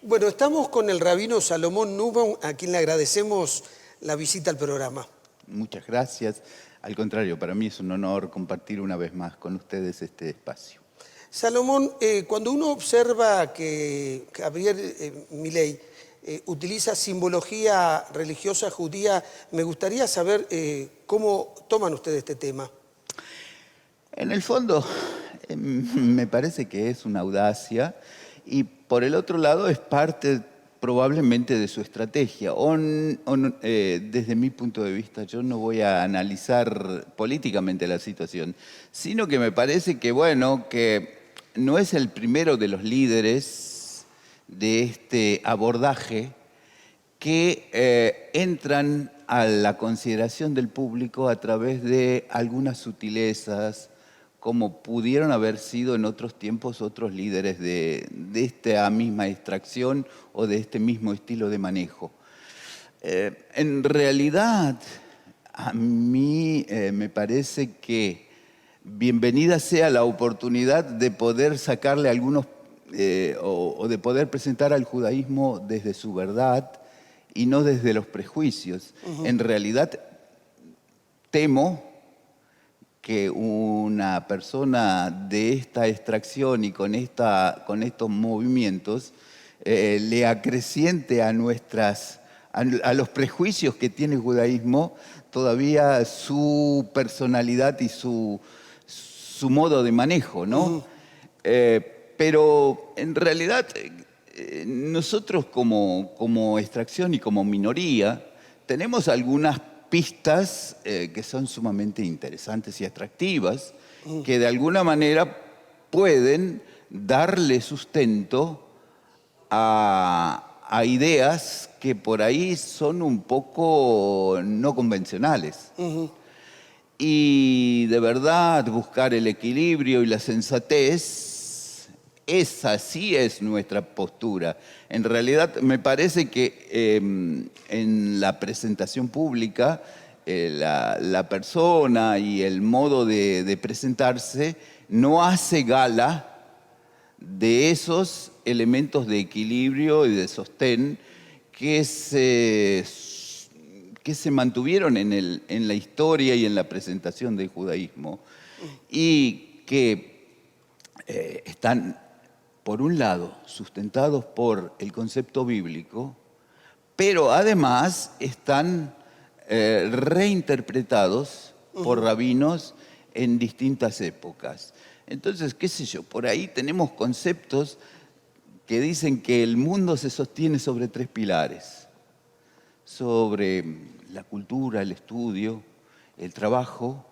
Bueno, estamos con el rabino Salomón Nubaum, a quien le agradecemos la visita al programa. Muchas gracias. Al contrario, para mí es un honor compartir una vez más con ustedes este espacio. Salomón, cuando uno observa que Javier Milei utiliza simbología religiosa judía, me gustaría saber cómo toman ustedes este tema. En el fondo, me parece que es una audacia y por el otro lado es parte probablemente de su estrategia. Desde mi punto de vista, yo no voy a analizar políticamente la situación, sino que me parece que, bueno, que no es el primero de los líderes de este abordaje que entran a la consideración del público a través de algunas sutilezas, como pudieron haber sido en otros tiempos otros líderes de esta misma extracción o de este mismo estilo de manejo. En realidad, a mí me parece que bienvenida sea la oportunidad de poder sacarle algunos o de poder presentar al judaísmo desde su verdad y no desde los prejuicios. En realidad, temo que una persona de esta extracción y con estos movimientos le acreciente a los prejuicios que tiene el judaísmo todavía su personalidad y su modo de manejo, ¿no? Pero en realidad nosotros como extracción y como minoría tenemos algunas pistas que son sumamente interesantes y atractivas, que de alguna manera pueden darle sustento a ideas que por ahí son un poco no convencionales. Y de verdad buscar el equilibrio y la sensatez, esa sí es nuestra postura. En realidad me parece que en la presentación pública la persona y el modo de presentarse no hace gala de esos elementos de equilibrio y de sostén que se mantuvieron en la historia y en la presentación del judaísmo y que están, por un lado, sustentados por el concepto bíblico, pero además están reinterpretados por rabinos en distintas épocas. Entonces, qué sé yo, por ahí tenemos conceptos que dicen que el mundo se sostiene sobre tres pilares: sobre la cultura, el estudio, el trabajo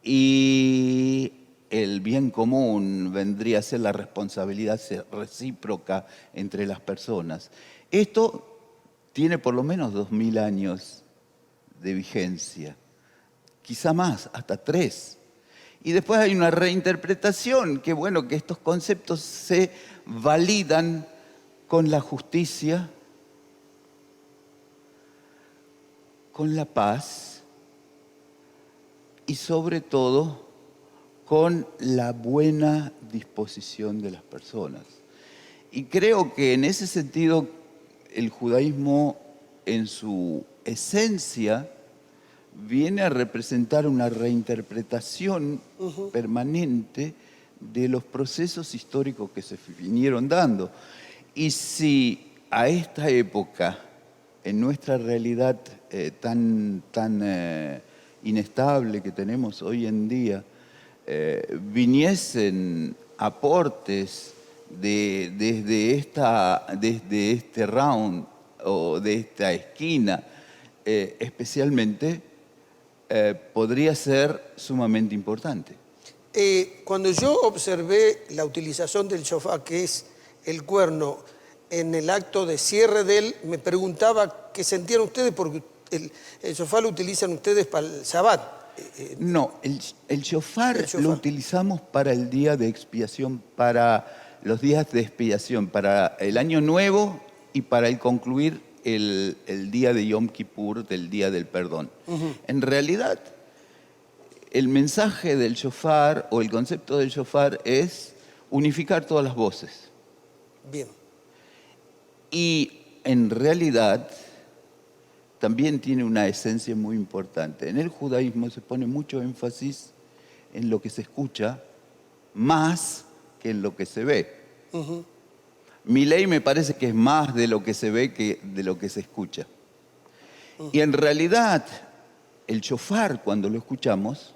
y el bien común, vendría a ser la responsabilidad recíproca entre las personas. Esto tiene por lo menos 2000 años de vigencia, quizá más, hasta 3. Y después hay una reinterpretación, que bueno, que estos conceptos se validan con la justicia, con la paz y sobre todo con la buena disposición de las personas. Y creo que en ese sentido el judaísmo en su esencia viene a representar una reinterpretación permanente de los procesos históricos que se vinieron dando. Y si a esta época, en nuestra realidad tan inestable que tenemos hoy en día, viniesen aportes desde este round o de esta esquina, especialmente, podría ser sumamente importante. Cuando yo observé la utilización del shofar, que es el cuerno, en el acto de cierre de él, me preguntaba qué sentían ustedes, porque el shofar lo utilizan ustedes para el Shabbat. No, el shofar lo utilizamos para el día de expiación, para los días de expiación, para el Año Nuevo y para el concluir el día de Yom Kippur, del Día del Perdón. En realidad, el mensaje del shofar o el concepto del shofar es unificar todas las voces. Bien. Y en realidad también tiene una esencia muy importante. En el judaísmo se pone mucho énfasis en lo que se escucha más que en lo que se ve. Mi ley me parece que es más de lo que se ve que de lo que se escucha. Y en realidad, el shofar, cuando lo escuchamos,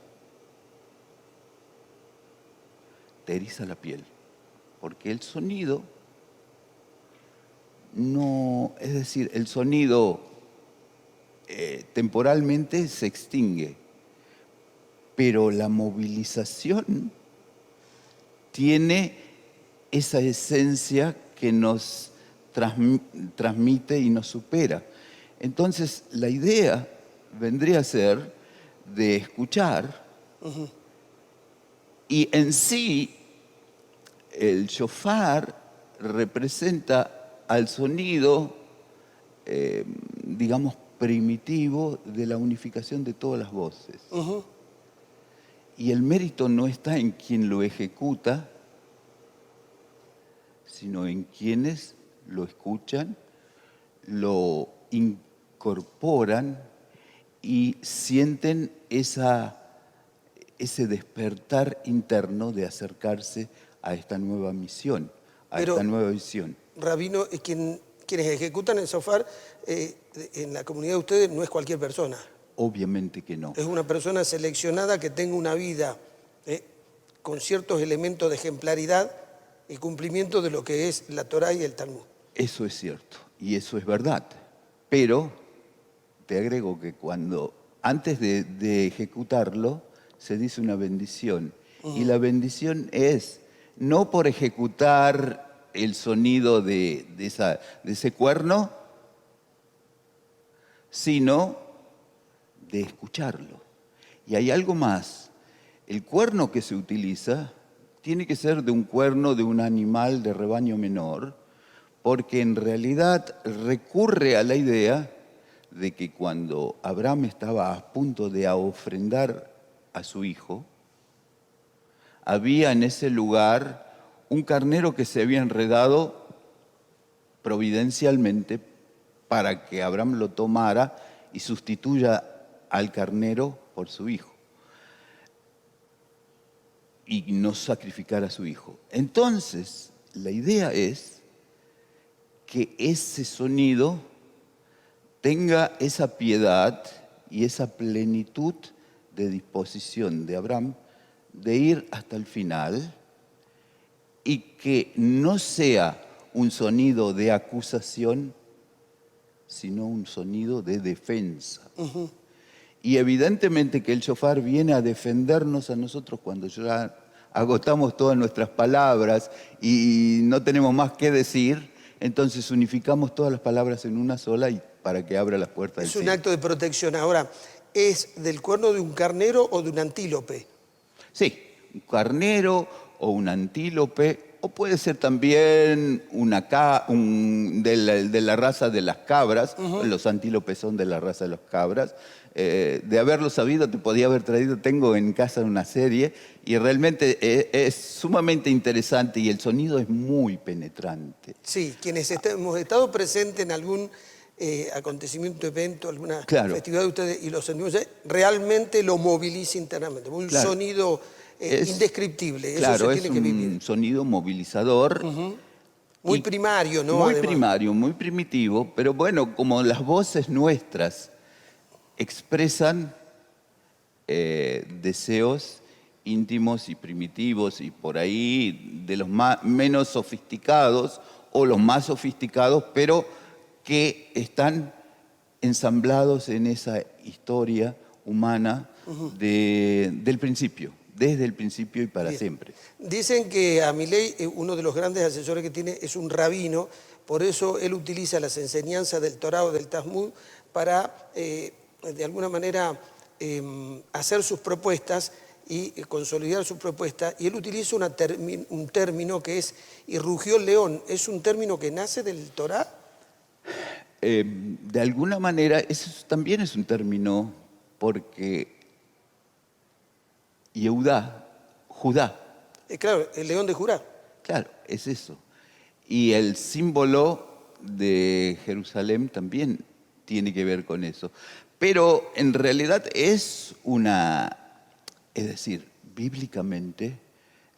te eriza la piel. Porque el sonido no, es decir, el sonido temporalmente se extingue, pero la movilización tiene esa esencia que nos transmite y nos supera. Entonces, la idea vendría a ser de escuchar y en sí el shofar representa al sonido, digamos, primitivo de la unificación de todas las voces. Y el mérito no está en quien lo ejecuta, sino en quienes lo escuchan, lo incorporan y sienten ese despertar interno de acercarse a esta nueva misión, esta nueva visión. Rabino, quienes ejecutan el shofar en la comunidad de ustedes no es cualquier persona. Obviamente que no. Es una persona seleccionada que tenga una vida con ciertos elementos de ejemplaridad y cumplimiento de lo que es la Torá y el Talmud. Eso es cierto y eso es verdad. Pero te agrego que antes de ejecutarlo, se dice una bendición. Y la bendición es no por ejecutar el sonido de ese cuerno, sino de escucharlo. Y hay algo más. El cuerno que se utiliza tiene que ser de un cuerno de un animal de rebaño menor, porque en realidad recurre a la idea de que cuando Abraham estaba a punto de ofrendar a su hijo, había en ese lugar un carnero que se había enredado providencialmente para que Abraham lo tomara y sustituya al carnero por su hijo y no sacrificara a su hijo. Entonces, la idea es que ese sonido tenga esa piedad y esa plenitud de disposición de Abraham de ir hasta el final y que no sea un sonido de acusación, sino un sonido de defensa. Y evidentemente que el shofar viene a defendernos a nosotros cuando ya agotamos todas nuestras palabras y no tenemos más que decir, entonces unificamos todas las palabras en una sola y para que abra las puertas del cielo. Es un acto de protección. Ahora, ¿es del cuerno de un carnero o de un antílope? Sí, un carnero o un antílope, o puede ser también de la raza de las cabras. Los antílopes son de la raza de las cabras. De haberlo sabido, te podía haber traído. Tengo en casa una serie y realmente es sumamente interesante y el sonido es muy penetrante. Sí, quienes hemos estado presentes en algún acontecimiento, evento, alguna festividad de ustedes y lo sentimos, realmente lo moviliza internamente. Un sonido indescriptible. Claro, eso se tiene que vivir. Es un sonido movilizador. Muy primario, ¿no? Muy primario, muy primitivo, pero bueno, como las voces nuestras expresan deseos íntimos y primitivos y por ahí de los menos sofisticados o los más sofisticados, pero que están ensamblados en esa historia humana del principio, desde el principio y para siempre. Dicen que a Milei, uno de los grandes asesores que tiene es un rabino, por eso él utiliza las enseñanzas del Torá o del Talmud para, de alguna manera, hacer sus propuestas y consolidar su propuesta, y él utiliza un término que es "y rugió el león". ¿Es un término que nace del Torá? De alguna manera, eso también es un término porque Judá. Claro, el león de Judá. Claro, es eso. Y el símbolo de Jerusalén también tiene que ver con eso. Pero en realidad es decir, bíblicamente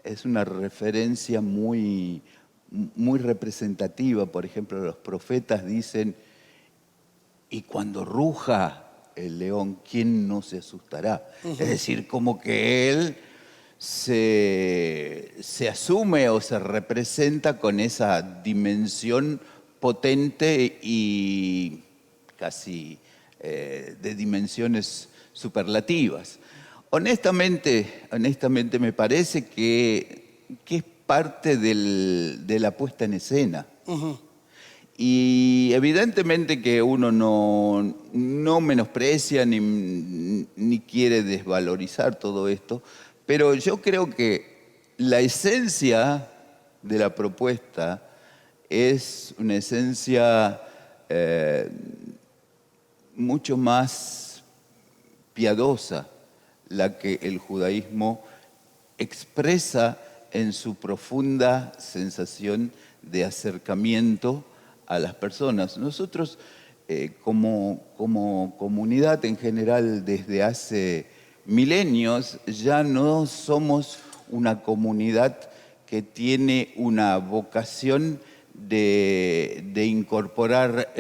es una referencia muy representativa. Por ejemplo, los profetas dicen, y cuando ruja el león, ¿quién no se asustará? Es decir, como que él se asume o se representa con esa dimensión potente y casi de dimensiones superlativas. Honestamente me parece que es parte de la puesta en escena. Y evidentemente que uno no menosprecia ni quiere desvalorizar todo esto, pero yo creo que la esencia de la propuesta es una esencia mucho más piadosa, la que el judaísmo expresa en su profunda sensación de acercamiento a las personas. Nosotros, como comunidad en general, desde hace milenios, ya no somos una comunidad que tiene una vocación de incorporar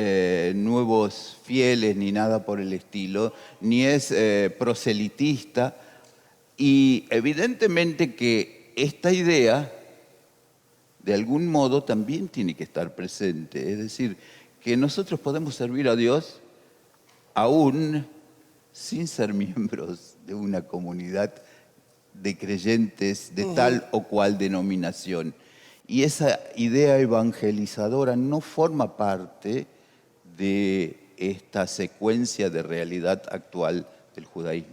nuevos fieles ni nada por el estilo, ni es proselitista. Y evidentemente que esta idea, de algún modo, también tiene que estar presente. Es decir, que nosotros podemos servir a Dios aún sin ser miembros de una comunidad de creyentes de tal o cual denominación. Y esa idea evangelizadora no forma parte de esta secuencia de realidad actual del judaísmo.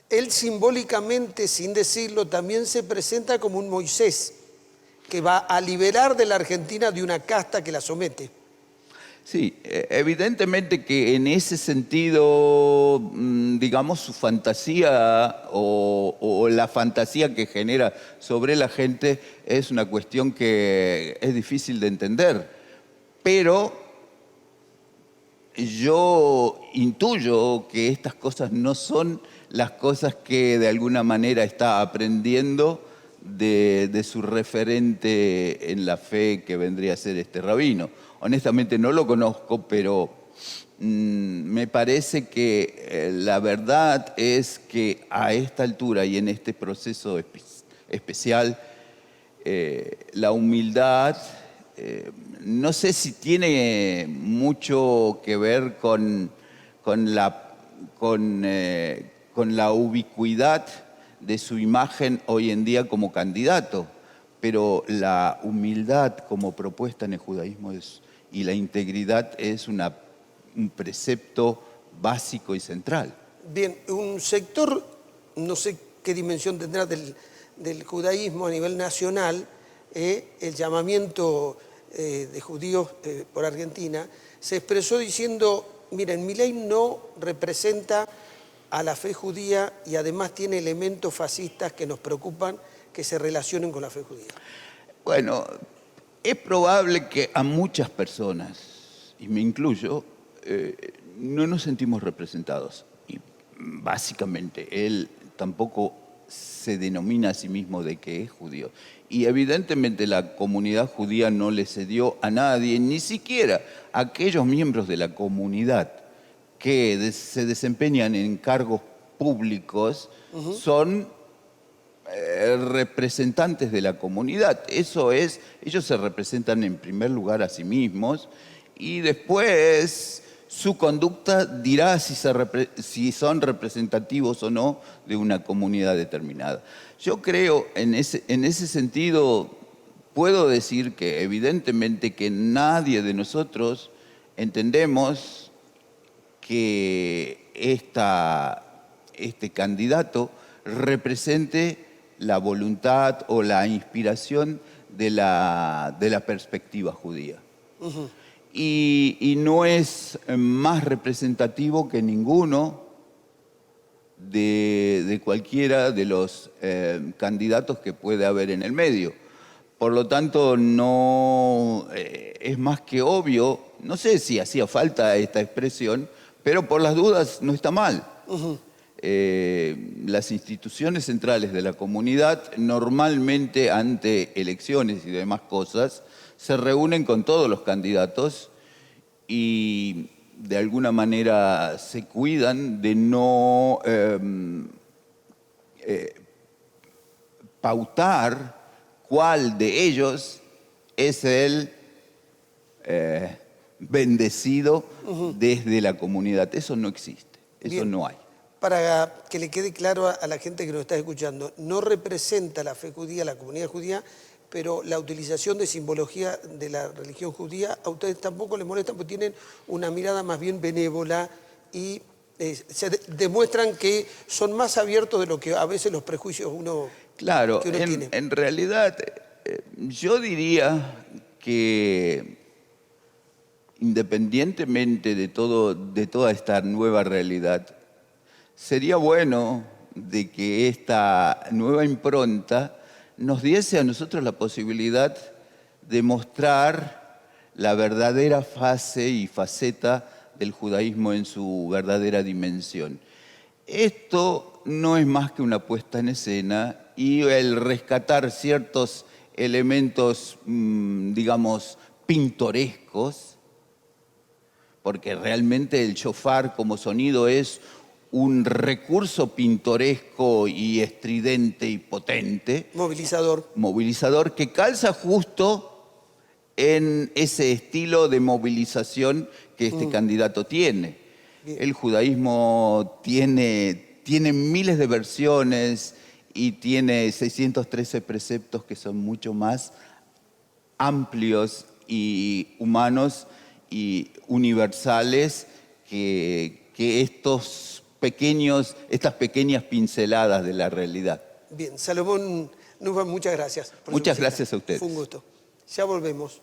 Él simbólicamente, sin decirlo, también se presenta como un Moisés que va a liberar de la Argentina de una casta que la somete. Sí, evidentemente que en ese sentido, digamos, su fantasía o la fantasía que genera sobre la gente es una cuestión que es difícil de entender. Pero yo intuyo que estas cosas no son las cosas que de alguna manera está aprendiendo de su referente en la fe, que vendría a ser este rabino. Honestamente no lo conozco, pero me parece que la verdad es que a esta altura y en este proceso especial, la humildad, no sé si tiene mucho que ver con la ubicuidad de su imagen hoy en día como candidato, pero la humildad como propuesta en el judaísmo y la integridad es un precepto básico y central. Bien, un sector, no sé qué dimensión tendrá del judaísmo a nivel nacional, el llamamiento de judíos por Argentina, se expresó diciendo, miren, mi ley no representa a la fe judía y además tiene elementos fascistas que nos preocupan que se relacionen con la fe judía. Bueno, es probable que a muchas personas, y me incluyo, no nos sentimos representados. Y básicamente él tampoco se denomina a sí mismo de que es judío. Y evidentemente la comunidad judía no le cedió a nadie, ni siquiera a aquellos miembros de la comunidad que se desempeñan en cargos públicos, son representantes de la comunidad. Eso es, ellos se representan en primer lugar a sí mismos y después su conducta dirá si son representativos o no de una comunidad determinada. Yo creo, en ese sentido, puedo decir que evidentemente que nadie de nosotros entendemos que este candidato represente la voluntad o la inspiración de la perspectiva judía. Y no es más representativo que ninguno de cualquiera de los candidatos que puede haber en el medio. Por lo tanto, no es más que obvio, no sé si hacía falta esta expresión, pero por las dudas no está mal. Las instituciones centrales de la comunidad normalmente ante elecciones y demás cosas se reúnen con todos los candidatos y de alguna manera se cuidan de no pautar cuál de ellos es el bendecido desde la comunidad. Eso no existe, eso Bien. no hay. Para que le quede claro a la gente que nos está escuchando, no representa la fe judía, la comunidad judía, pero la utilización de simbología de la religión judía a ustedes tampoco les molesta porque tienen una mirada más bien benévola y demuestran que son más abiertos de lo que a veces los prejuicios Claro, que uno tiene. en realidad yo diría que independientemente de toda esta nueva realidad, sería bueno de que esta nueva impronta nos diese a nosotros la posibilidad de mostrar la verdadera fase y faceta del judaísmo en su verdadera dimensión. Esto no es más que una puesta en escena y el rescatar ciertos elementos, digamos, pintorescos, porque realmente el shofar como sonido es un recurso pintoresco y estridente y potente. Movilizador que calza justo en ese estilo de movilización que este candidato tiene. Bien. El judaísmo tiene miles de versiones y tiene 613 preceptos que son mucho más amplios y humanos y universales que estas pequeñas pinceladas de la realidad. Bien, Salomón Nusman, muchas gracias. Muchas gracias a ustedes. Fue un gusto. Ya volvemos.